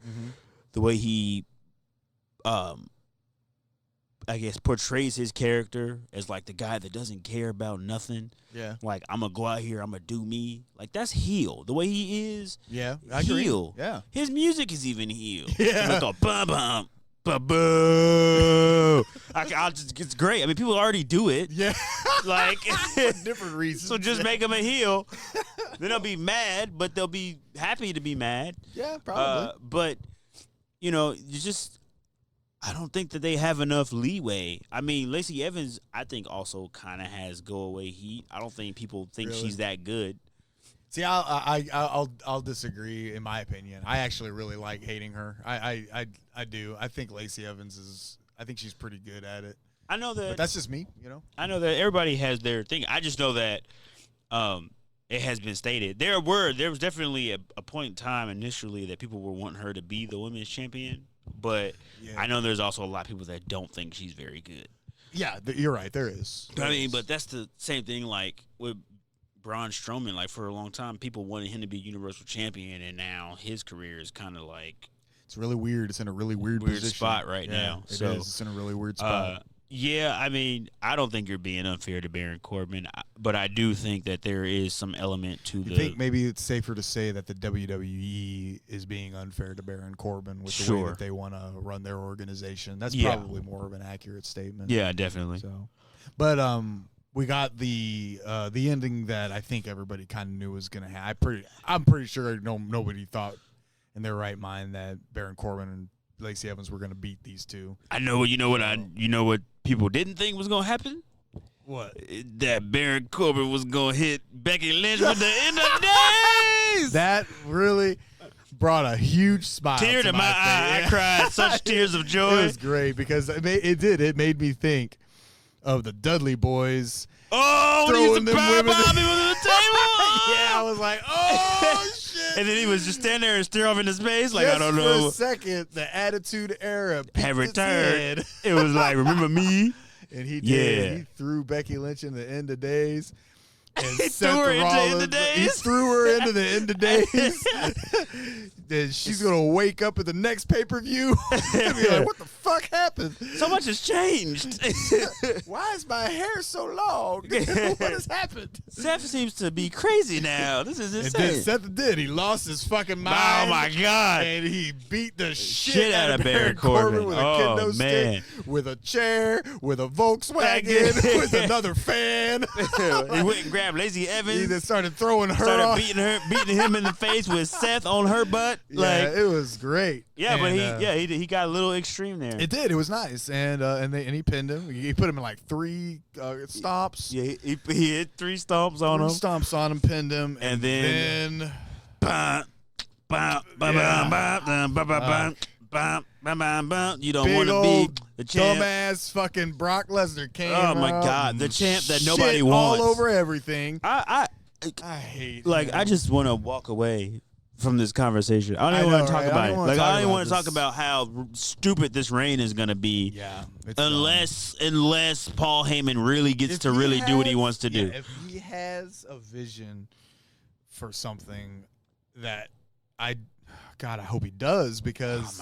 the way he I guess portrays his character as like the guy that doesn't care about nothing. Yeah. Like I'm gonna go out here, I'm gonna do me. Like that's heel. The way he is. Yeah. I heel. Agree. Yeah. His music is even heel. Yeah. Like a bum bum. Boo! It's great. I mean, people already do it. Yeah, like for different reasons. So just make them a heel. Then they'll be mad, but they'll be happy to be mad. Yeah, probably. But you know, I don't think that they have enough leeway. I mean, Lacey Evans, I think also kind of has go away heat. I don't think people think she's that good. See, I'll disagree. In my opinion, I actually really like hating her. I do. I think Lacey Evans is. I think she's pretty good at it. I know that. But that's just me, you know. I know that everybody has their thing. I just know that it has been stated. There was definitely a point in time initially that people were wanting her to be the women's champion, but I know there's also a lot of people that don't think she's very good. Yeah, you're right. There is. But that's the same thing like with Braun Strowman. Like for a long time, people wanted him to be Universal Champion, and now his career is kind of like it's really weird. It's in a really weird position. Spot right now. It is. It's in a really weird spot. Yeah, I mean, I don't think you're being unfair to Baron Corbin, but I do think that there is some element to I think maybe it's safer to say that the WWE is being unfair to Baron Corbin with the way that they want to run their organization. That's probably more of an accurate statement. Yeah, definitely. So, but we got the ending that I think everybody kind of knew was going to happen. I'm pretty sure nobody thought in their right mind that Baron Corbin and Lacey Evans were going to beat these two. I know. You know what people didn't think was going to happen? What? That Baron Corbin was going to hit Becky Lynch with the end of days. That really brought a huge smile. Tear to my eye. I cried such tears of joy. It was great because it made me think of the Dudley Boys. Oh, throwing them women to the table. Yeah, I was like, oh shit! And then he was just standing there and stare off into space, like just I don't know. For a second, the Attitude Era have returned. It was like, remember me? And he did. Yeah. He threw Becky Lynch in the End of Days. And he threw her into the End of Days. He threw her into the End of Days. Then she's gonna wake up at the next pay-per-view and be like, "What the fuck happened? So much has changed. Why is my hair so long? What has happened?" Seth seems to be crazy now. This is insane. And then Seth did. He lost his fucking mind. Oh my god! And he beat the shit out of Baron Corbin with a kendo stick, with a chair, with a Volkswagen, with another fan. He went and grabbed Lacey Evans. He then started throwing her off. beating him in the face with Seth on her butt. Yeah, it was great. Yeah, but he got a little extreme there. It did. It was nice, and he pinned him. He put him in like 3 stomps. Yeah, he hit 3 stomps on him. 3 stomps on him, pinned him, and then you don't want to be the champ. Dumbass fucking Brock Lesnar came. Oh my god, the champ that nobody wants. All over everything. I hate. I just want to walk away from this conversation. I don't even want to talk about it. Like I don't even want to talk about how stupid this reign is going to be. Yeah. Unless Paul Heyman really gets to really do what he wants to do. If he has a vision for something that God, I hope he does, because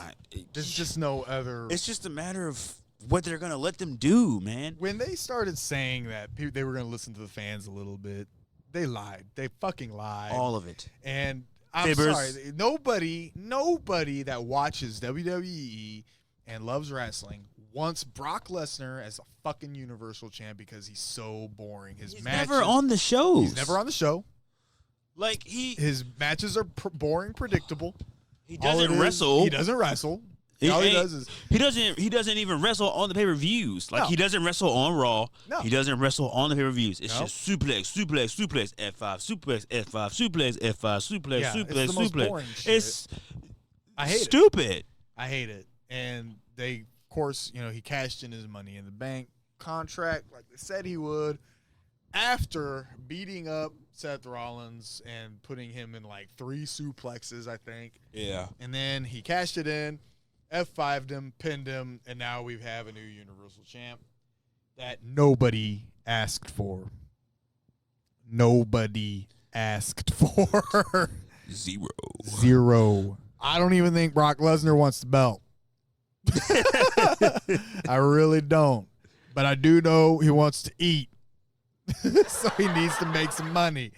there's just no other. It's just a matter of what they're gonna let them do, man. When they started saying that they were gonna listen to the fans a little bit, they lied. They fucking lied. All of it. And I'm sorry, nobody that watches WWE and loves wrestling wants Brock Lesnar as a fucking Universal Champ because he's so boring. He's never on the shows. He's never on the show. Like his matches are boring, predictable. He doesn't wrestle. He doesn't wrestle. All he does is he doesn't even wrestle on the pay-per-views. Like he doesn't wrestle on Raw. No. He doesn't wrestle on the pay-per-views. It's just suplex, F5, suplex, F5, suplex, Yeah, suplex, it's the most suplex. boring shit. It's I hate stupid. it. I hate it. And they, of course, he cashed in his Money in the Bank contract like they said he would after beating up Seth Rollins and putting him in like 3 suplexes, I think. Yeah. And then he cashed it in, F5'd him, pinned him, and now we have a new Universal Champ that nobody asked for. Nobody asked for. Zero. I don't even think Brock Lesnar wants the belt. I really don't. But I do know he wants to eat. So he needs to make some money.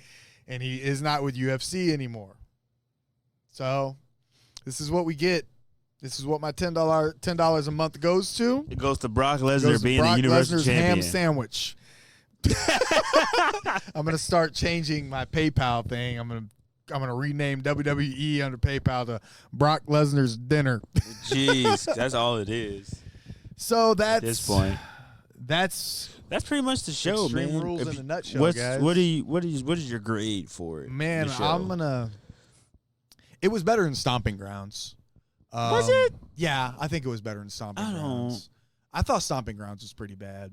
And he is not with UFC anymore. So this is what we get. This is what my $10 a month goes to. It goes to Brock Lesnar being the Universal Lesnar's Champion. Ham sandwich. I'm gonna start changing my PayPal thing. I'm gonna rename WWE under PayPal to Brock Lesnar's dinner. Jeez, that's all it is. So that's at this point. That's pretty much the show, Extreme man. Rules in a nutshell, guys. What is your grade for it? Man, It was better than Stomping Grounds. Was it? Yeah, I think it was better than Stomping Grounds. I thought Stomping Grounds was pretty bad.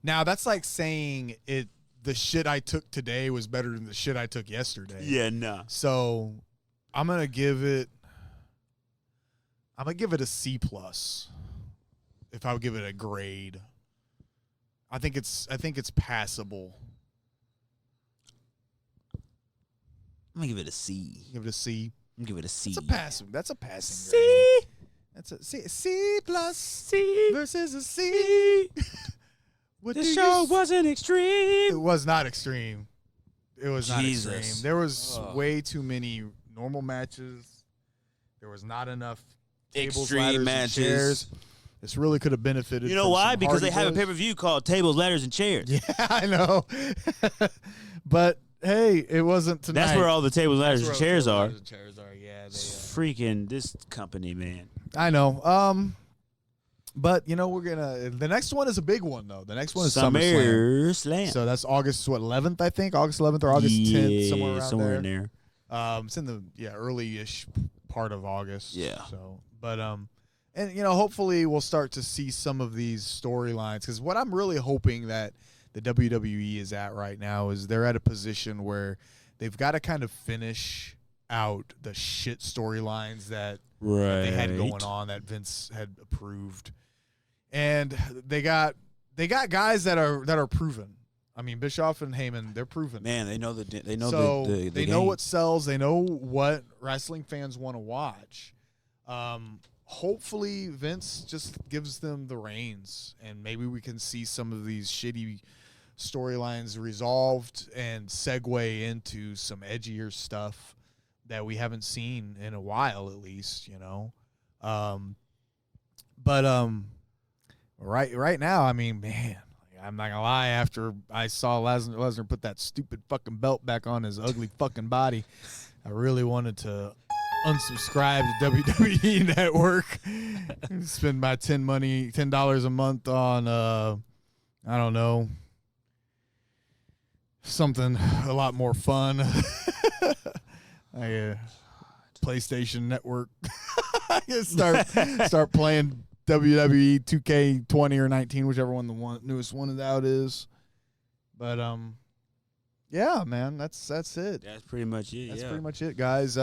Now that's like saying the shit I took today was better than the shit I took yesterday. Yeah, nah. So I'm gonna give it a C+. If I would give it a grade. I think it's passable. I'm gonna give it a C. Give it a C. I'm gonna give it a C. That's a passing C. grade. That's a C. C plus C versus a C. This show wasn't extreme. It was not extreme. It was not Jesus. extreme. There was way too many normal matches. There was not enough tables, Extreme ladders, matches. and chairs. This really could have benefited. You know from why? some Because they have a Hardy Boys. pay-per-view called Tables, Ladders, and Chairs. Yeah, I know. But hey, it wasn't tonight. That's where all the tables, ladders, and chairs are. Yeah, Freaking this company, man. I know. But we're gonna. The next one is a big one though. The next one is SummerSlam. So that's August 11th, I think. August 11th or August 10th, somewhere around there. In there. It's in the early-ish part of August. Yeah. So, but and hopefully we'll start to see some of these storylines because what I'm really hoping that the WWE is at right now is they're at a position where they've got to kind of finish out the shit storylines that they had going on that Vince had approved. And they got guys that are proven. I mean, Bischoff and Heyman, they're proven. Man, they know the they game. know what sells. They know what wrestling fans want to watch. Hopefully, Vince just gives them the reins, and maybe we can see some of these shitty storylines resolved and segue into some edgier stuff that we haven't seen in a while, at least. Right now, I mean, man, I'm not gonna lie. After I saw Lesnar put that stupid fucking belt back on his ugly fucking body, I really wanted to unsubscribe to WWE Network, spend my $10 a month on I don't know, something a lot more fun. PlayStation Network. I can start playing WWE 2K20 or 19, whichever one the newest one out is. But yeah, man, that's it. That's pretty much it. That's pretty much it, guys.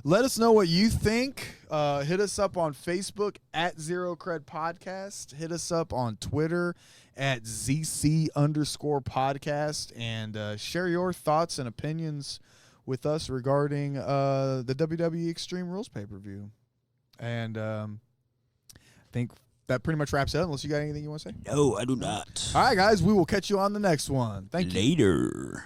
Let us know what you think. Hit us up on Facebook at Zero Cred Podcast. Hit us up on Twitter at ZC_podcast, and share your thoughts and opinions with us regarding the WWE Extreme Rules pay-per-view. And think that pretty much wraps it up, unless you got anything you want to say. No, I do not. All right, guys, we will catch you on the next one. Thank you. Later.